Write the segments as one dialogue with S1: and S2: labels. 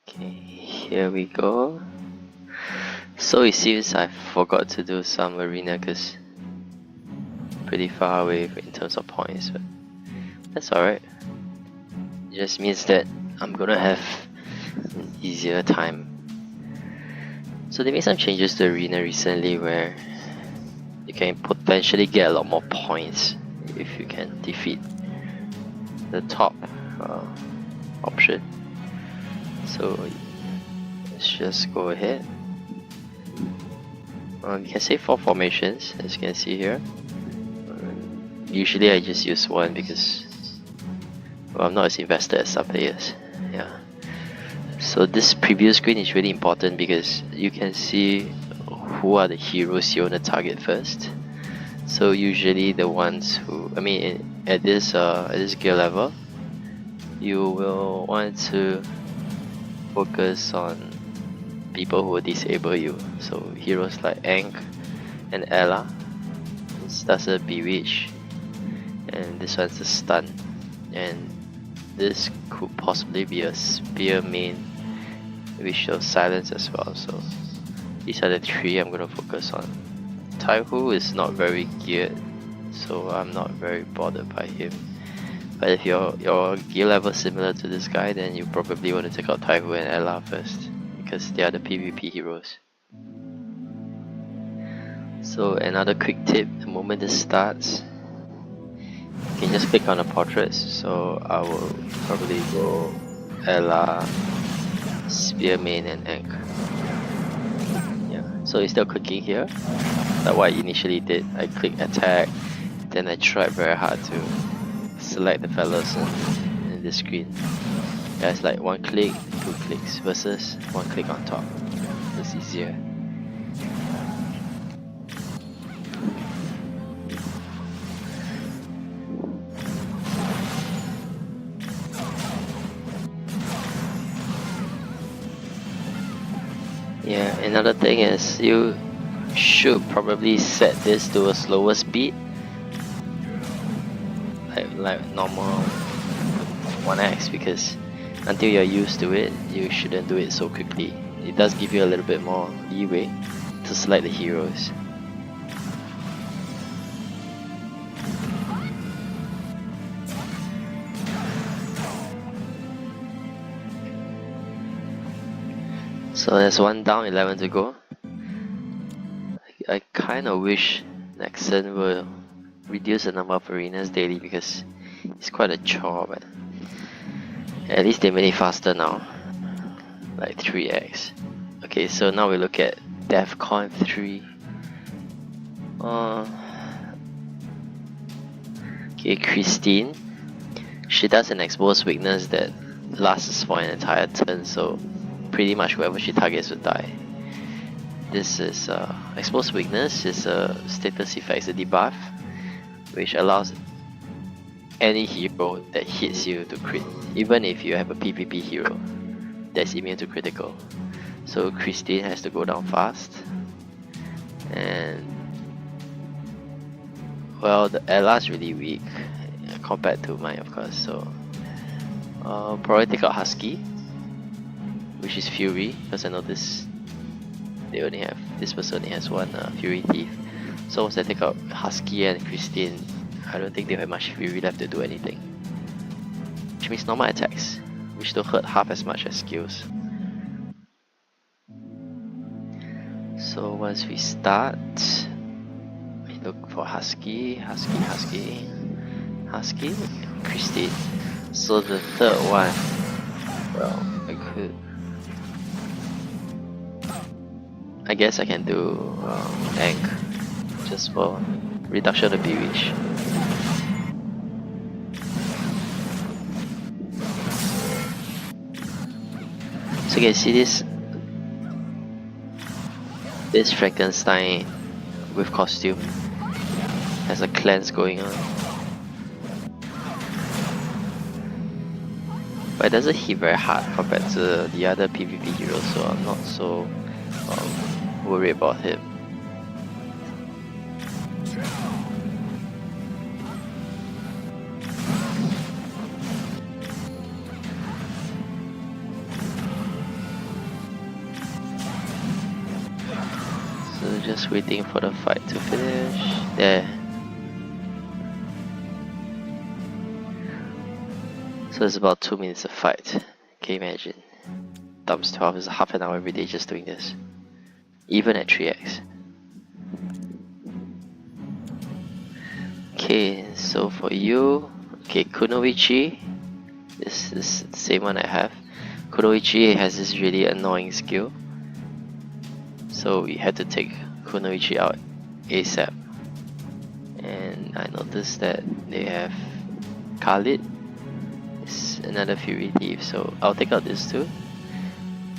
S1: Okay, here we go. So it seems I forgot to do some arena because pretty far away in terms of points, but that's alright. It just means that I'm gonna have an easier time. So they made some changes to arena recently where you can potentially get a lot more points if you can defeat the top option. So let's just go ahead. You can save 4 formations, as you can see here. Usually I just use one because I'm not as invested as some players. Yeah. So this preview screen is really important because you can see who are the heroes you want to target first. So usually the ones who, at this gear level, you will want to focus on people who will disable you. So heroes like Aang and Ella. This does a bewitch, and this one's a stun, and this could possibly be a spear main which shows silence as well. So these are the 3 I'm gonna focus on. Taihu is not very geared, so I'm not very bothered by him. But if your gear level is similar to this guy, then you probably want to take out Taihu and Ella first, because they are the PvP heroes. So another quick tip, the moment this starts, you can just click on the portraits. So I will probably go Ella, Spearman and Aang. Yeah, so it's still clicking here. That's what I initially did. I click attack, then I tried very hard to select the fellas in the screen. Yeah, it's like 1 click, 2 clicks versus 1 click on top. It's easier. Yeah, another thing is you should probably set this to a slower speed, like normal 1x, because until you're used to it, you shouldn't do it so quickly. It does give you a little bit more leeway to select the heroes. So there's 1 down, 11 to go. I kind of wish Nexon will reduce the number of arenas daily because it's quite a chore, but at least they made it faster now, like 3x. Okay, so now we look at Defcon 3. Okay, Christine. She does an exposed weakness that lasts for an entire turn, so pretty much whoever she targets will die. This is exposed weakness is a status effect, a debuff, which allows any hero that hits you to crit, even if you have a PvP hero that's immune to critical. So Christine has to go down fast, and well, the Ella's really weak compared to mine, of course. So probably take out Husky, which is Fury, because I noticed this person only has 1 Fury Thief. So once I take out Husky and Christine, I don't think they have much Fury left to do anything. Which means normal attacks, which don't hurt half as much as skills. So once we start, we look for Husky, Christine. So the third one, well, I guess I can do Aang, just for reduction of bewitch. So you can see this Frankenstein with costume has a cleanse going on, but it doesn't hit very hard compared to the other PvP heroes, so I'm not so worried about him. just waiting for the fight to finish. There. So it's about 2 minutes of fight. Can you imagine? Times 12 is half an hour every day just doing this. Even at 3x. Okay, so for you, okay, Kunoichi, this is the same one I have. Kunoichi has this really annoying skill, so we had to take Kunoichi out ASAP. And I noticed that they have Khalid, it's another Fury Thief, so I'll take out this too.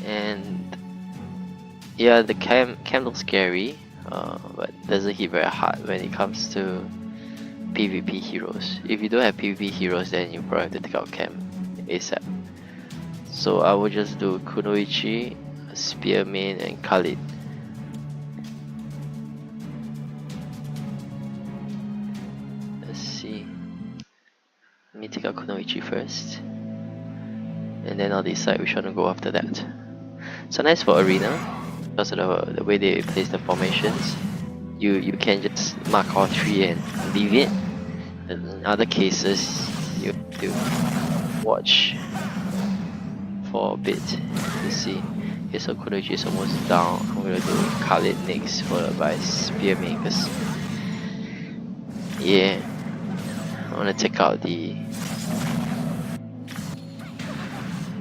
S1: And yeah, the cam looks scary, but doesn't hit very hard when it comes to PvP heroes. If you don't have PvP heroes, then you probably have to take out Cam ASAP. So I will just do Kunoichi, Spearman, and Khalid. Let's see. Let me take out Kunoichi first, and then I'll decide which one to go after that. So nice for arena, because of the way they place the formations. You can just mark all three and leave it. In other cases, you have to watch for a bit to see. Okay, so Kunoichi is almost down. I'm gonna do Khalid next, followed by Spearman, because yeah, I wanna take out the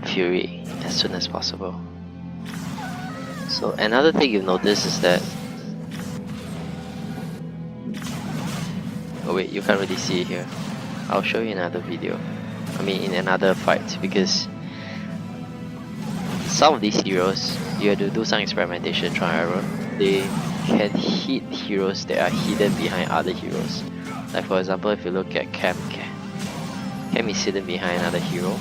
S1: Fury as soon as possible. So another thing you've noticed is that, oh wait, you can't really see it here. I'll show you another video. I mean in another fight, because some of these heroes, you have to do some experimentation, trial and error. They can hit heroes that are hidden behind other heroes. Like for example, if you look at Cam is hidden behind another hero.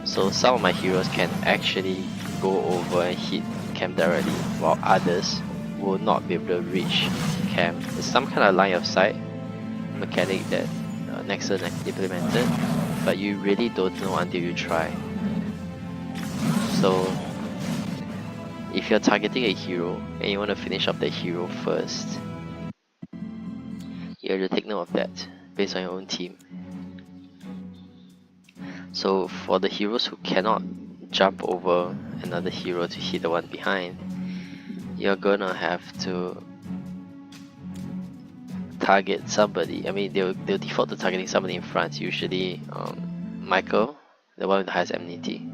S1: So some of my heroes can actually go over and hit Cam directly, while others will not be able to reach Cam. It's some kind of line of sight mechanic that Nexon implemented, but you really don't know until you try. So if you're targeting a hero and you want to finish off the hero first, you have to take note of that based on your own team. So for the heroes who cannot jump over another hero to hit the one behind, you're gonna have to target somebody. I mean, they'll default to targeting somebody in front, usually Michael, the one with the highest immunity.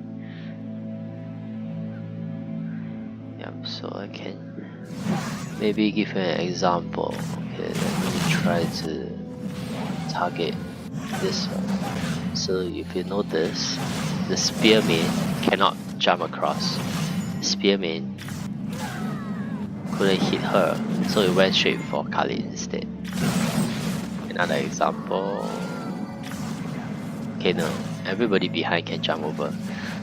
S1: Yep, so I can maybe give an example. Okay, let me try to target this one. So if you notice, the Spearman cannot jump across. Spearman couldn't hit her, so it went straight for Khalid instead. Another example. Okay, no, everybody behind can jump over.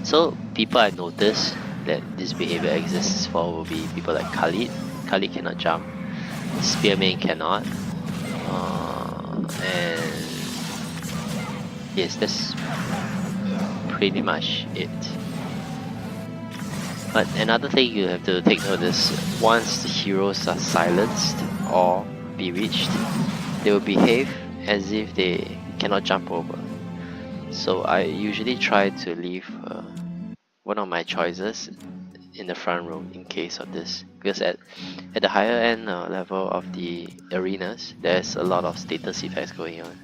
S1: So people I noticed that this behavior exists for will be people like Khalid. Khalid cannot jump. Spearman cannot. And yes, that's pretty much it. But another thing you have to take note is, once the heroes are silenced or bewitched, they will behave as if they cannot jump over. So I usually try to leave one of my choices in the front row in case of this, because at the higher end level of the arenas, there's a lot of status effects going on.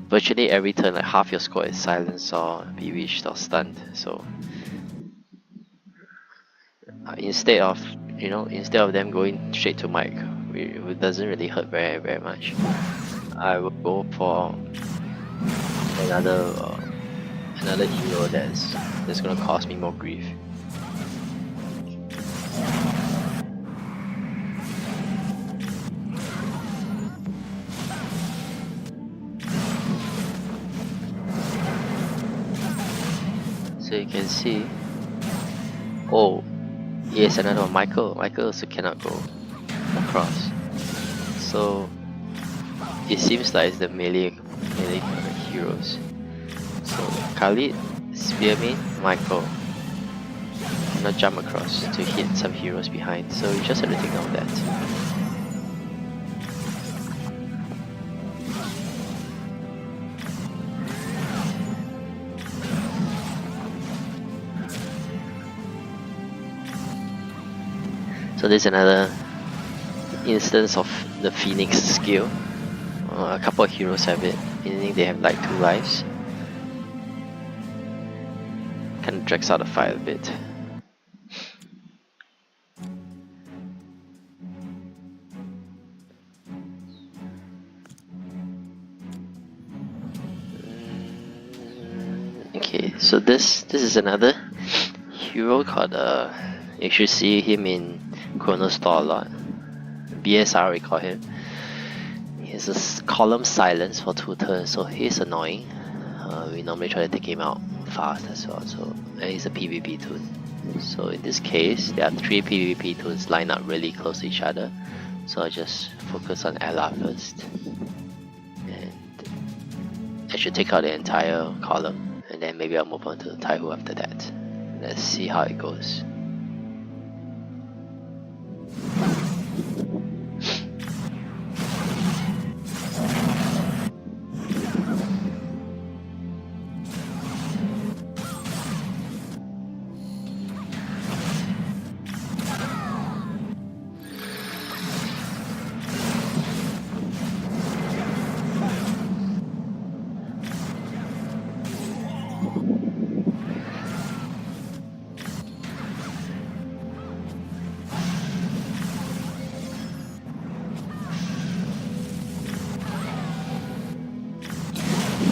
S1: Virtually every turn, like half your squad is silenced or bewitched or stunned. So instead of them going straight to Mike, it doesn't really hurt very much, I will go for another hero that's gonna cause me more grief. So you can see, oh yes, another one, Michael also cannot go across. So it seems like it's the melee kind of heroes. So Khalid, Spearman, Michael cannot jump across to hit some heroes behind, so you just have to take note of that. So there's another instance of the Phoenix skill. A couple of heroes have it, meaning they have like 2 lives. Kind of drags out the fight a bit. Okay, so this is another hero called you should see him in Chrono Store a lot. BSR we call him. He has a column silence for 2 turns, so he's annoying. We normally try to take him out fast as well. So and he's a PvP toon. So in this case, there are 3 PvP toons lined up really close to each other. So I just focus on Ella first, and I should take out the entire column, and then maybe I'll move on to Taihu after that. Let's see how it goes.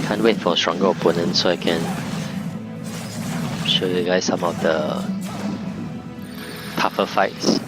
S1: Can't wait for a stronger opponent so I can show you guys some of the tougher fights.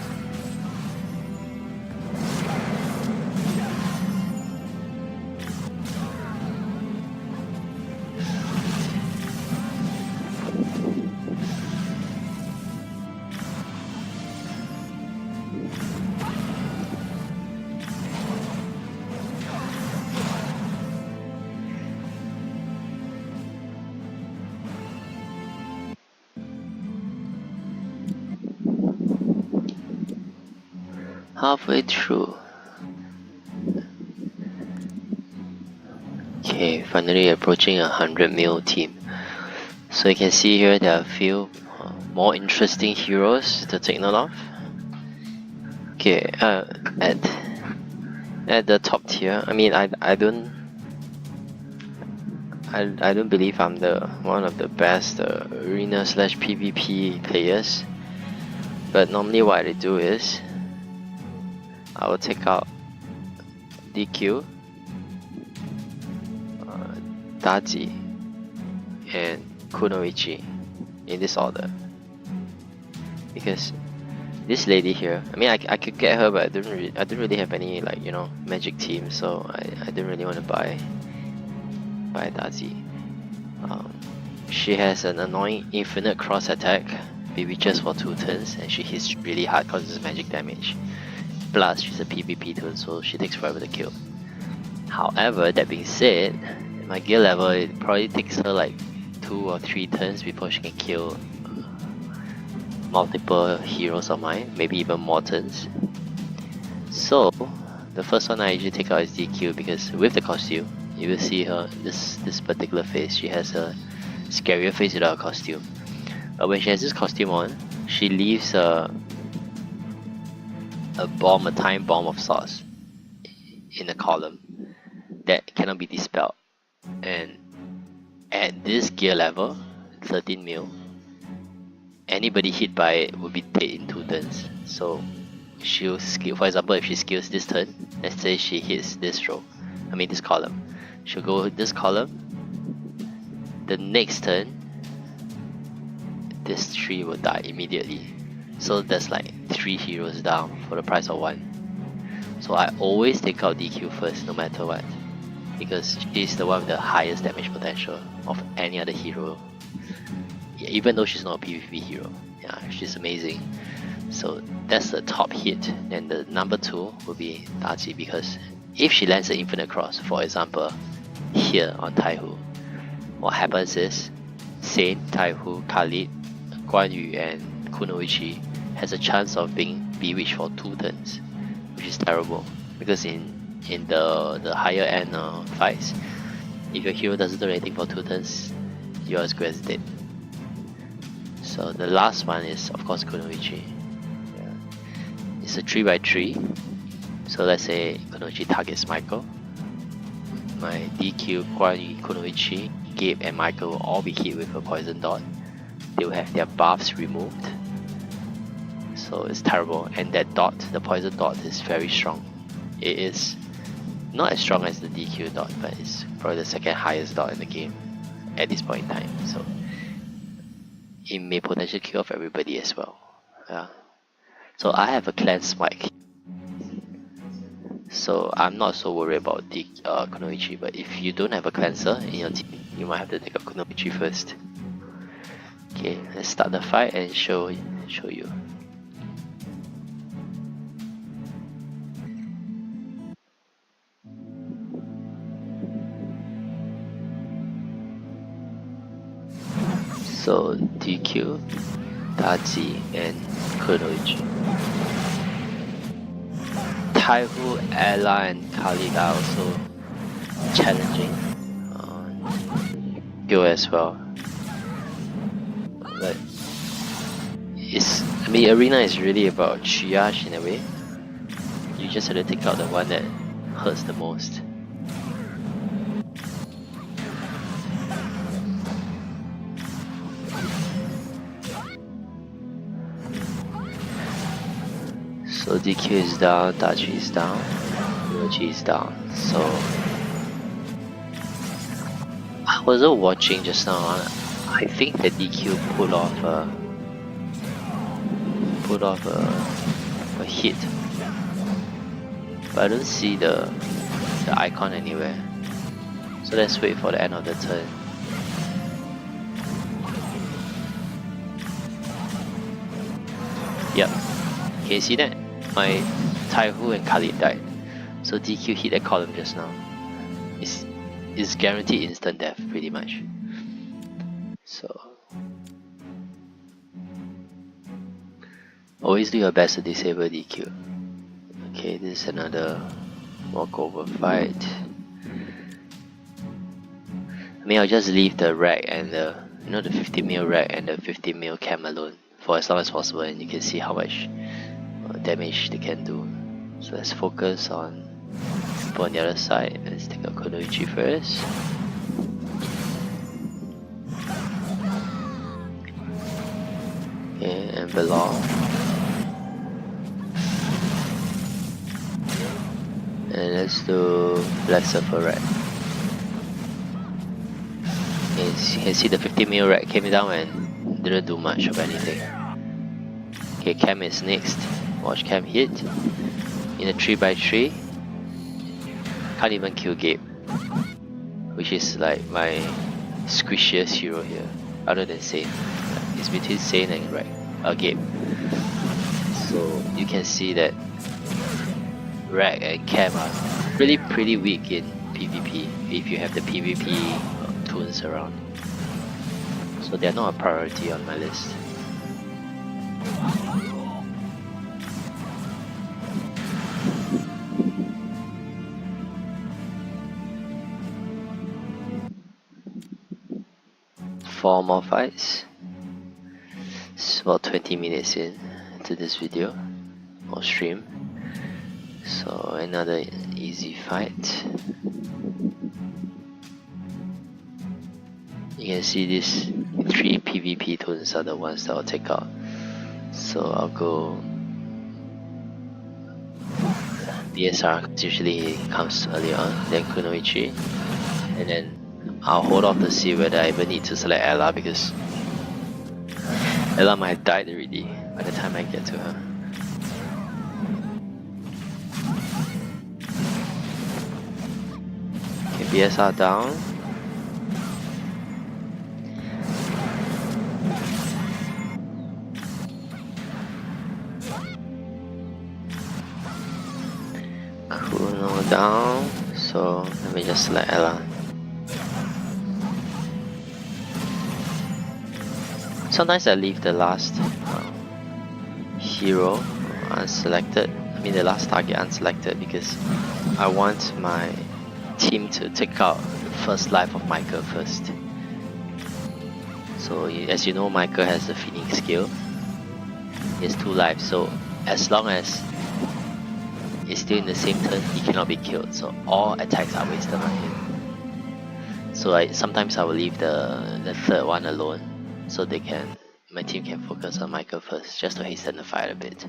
S1: Halfway through. Okay, finally approaching 100 mil team. So you can see here there are a few more interesting heroes to take note of. Okay, at the top tier, I mean I don't believe I'm the one of the best arena / PvP players, but normally what I do is I will take out DQ, Daji, and Kunoichi in this order, because this lady here, I mean I could get her, but I don't really have any like magic team, so I didn't really want to buy Daji. She has an annoying infinite cross attack, maybe just for 2 turns, and she hits really hard because it's magic damage. Plus, she's a PvP toon, so she takes forever to kill. However, that being said, at my gear level, it probably takes her like 2 or 3 turns before she can kill multiple heroes of mine, maybe even more turns. So, the first one I usually take out is DQ, because with the costume, you will see her, this particular face, she has a scarier face without a costume. But when she has this costume on, she leaves a time bomb of sorts in the column that cannot be dispelled, and at this gear level, 13 mil, anybody hit by it will be dead in 2 turns. So she'll skill, for example, if she skills this turn, let's say she hits this this column, she'll go with this column, the next turn this tree will die immediately. So there's like 3 heroes down for the price of 1. So I always take out DQ first, no matter what, because she's the one with the highest damage potential of any other hero. Yeah, even though she's not a PvP hero, yeah, she's amazing. So that's the top hit. Then the number 2 will be Daji, because if she lands an infinite cross, for example, here on Taihu, what happens is Saint, Taihu, Khalid, Guan Yu, and Kunoichi has a chance of being bewitched for 2 turns, which is terrible because in the higher end fights, if your hero doesn't do anything for 2 turns, you're as good as dead. So the last one is of course Kunoichi. Yeah. It's a 3x3. So let's say Kunoichi targets Michael. My DQ, Kuan-Yu, Kunoichi, Gabe and Michael will all be hit with a poison dot. They will have their buffs removed. So it's terrible, and that dot, the poison dot, is very strong. It is not as strong as the DQ dot, but it's probably the second highest dot in the game at this point in time. So it may potentially kill off everybody as well. Yeah. So I have a cleanse spike. So I'm not so worried about the Kunoichi, but if you don't have a cleanser in your team, you might have to take a Kunoichi first. Okay, let's start the fight and show you. So DQ, Dazi, and Kunoichi. Taihu, Ella, and Khalid are also challenging. Go as well. But arena is really about triage in a way. You just have to take out the one that hurts the most. So DQ is down, Dachi is down, Kunoichi is down. So I wasn't watching just now. I think that DQ pulled off a hit, but I don't see the icon anywhere. So let's wait for the end of the turn. Yep. Can you see that? My Taihu and Khalid died. So DQ hit that column just now. It's guaranteed instant death pretty much. So always do your best to disable DQ. Okay, this is another walkover fight. I mean, I'll just leave the rack and the 50 mil rack and the 50 mil cam alone for as long as possible, and you can see how much damage they can do. So let's focus on people on the other side. Let's take out Kunoichi first. Okay, and Belong. And let's do Black Surfer Rat. You can see the 50 mil rat came down and didn't do much of anything. Okay, Cam is next. Watch Cam hit in a 3x3. Can't even kill Gabe, which is like my squishiest hero here, other than Sane. It's between Sane and Gabe. So you can see that Rag and Cam are really pretty weak in PvP if you have the PvP toons around. So they're not a priority on my list. Four more fights. It's about 20 minutes into this video or stream. So another easy fight. You can see these 3 PvP toons are the ones that I'll take out. So I'll go BSR, usually comes early on, then Kunoichi, and then I'll hold off to see whether I even need to select Ella, because Ella might have died already by the time I get to her. Okay, BSR down. Kuno down, so let me just select Ella. Sometimes I leave the last hero unselected. I mean the last target unselected because I want my team to take out the first life of Michael first. So as you know, Michael has the Phoenix skill. He has 2 lives, so as long as it's still in the same turn, he cannot be killed. So all attacks are wasted on him. So sometimes I will leave the third one alone, so my team can focus on Michael first, just to hasten the fight a bit.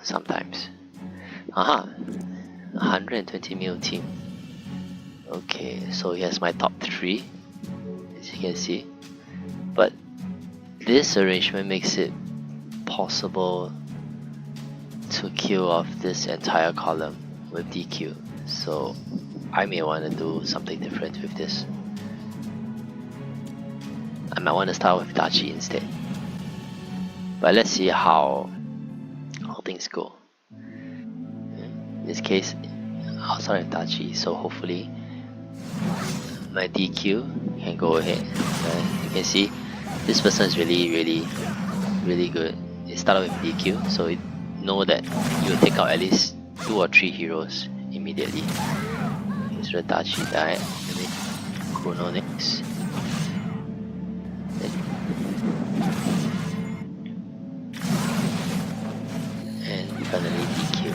S1: Sometimes. Aha! 120 mil team. Okay, so here's my top 3, as you can see. But this arrangement makes it possible to kill off this entire column with DQ. So I may want to do something different with this. I might want to start with Dachi instead. But let's see how things go. In this case, outside of Dachi, so hopefully my DQ can go ahead. You can see this person is really good. It started with DQ, so you know that you will take out at least 2 or 3 heroes immediately. So Dachi died, and then Kuno next. And finally DQ.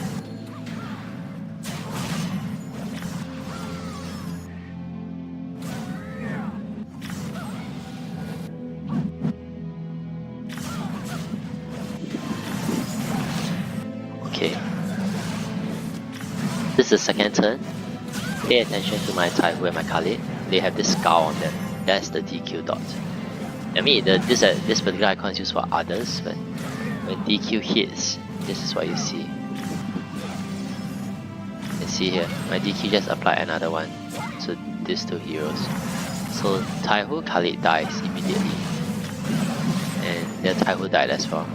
S1: Okay. This is the second turn. Pay attention to my Taihu and my Khalid. They have this scowl on them. That's the DQ dot. I mean, this particular icon is used for others, but when DQ hits, this is what you see. You can see here, my DQ just applied another one. So these 2 heroes. So Taihu Khalid dies immediately. And their Taihu died as well.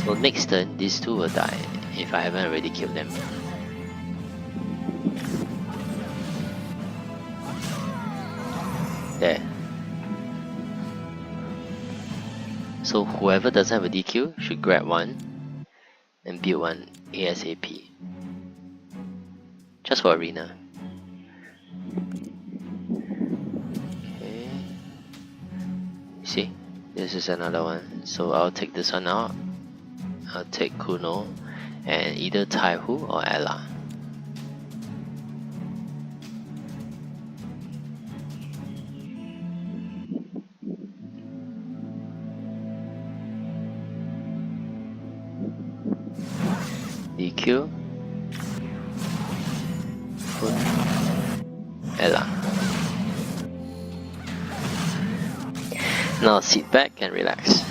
S1: So next turn, these 2 will die if I haven't already killed them. There. So whoever doesn't have a DQ should grab one and build one ASAP. Just for arena. Okay. See, this is another one. So I'll take this one out. I'll take Kuno and either Taihu or Ella. DQ, Ella. Now sit back and relax.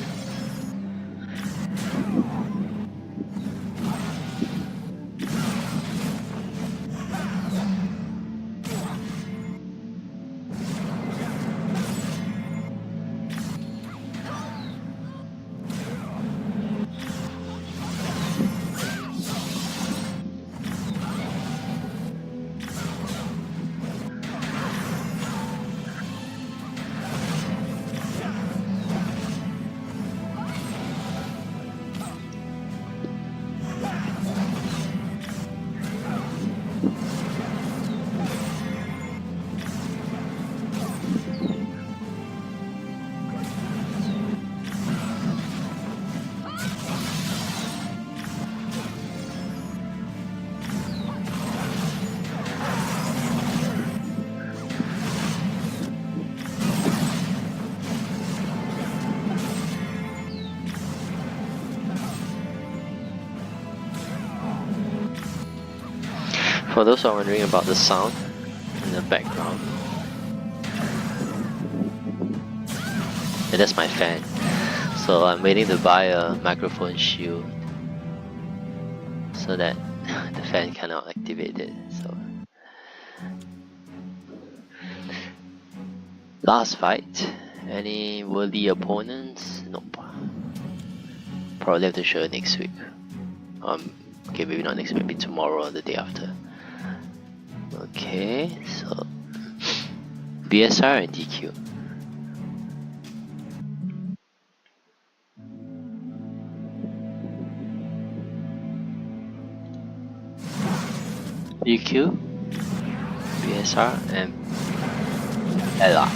S1: For those who are wondering about the sound in the background, and that's my fan. So I'm waiting to buy a microphone shield so that the fan cannot activate it. So last fight. Any worthy opponents? Nope. Probably have to show it next week. Okay, maybe not next week, maybe tomorrow or the day after. Okay, so BSR and DQ. BQ, BSR, and Ella.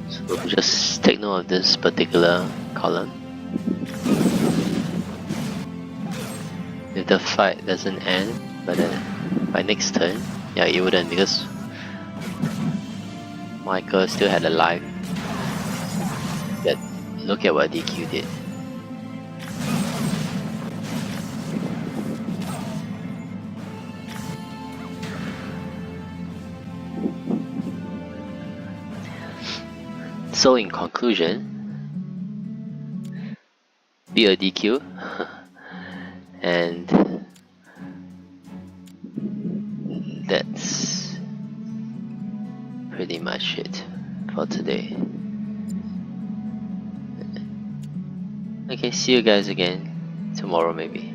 S1: So just take note of this particular column. If the fight doesn't end by next turn, yeah, it wouldn't, because Michael still had a life. But look at what DQ did. So in conclusion, be a DQ and that's pretty much it for today. Okay, see you guys again tomorrow maybe.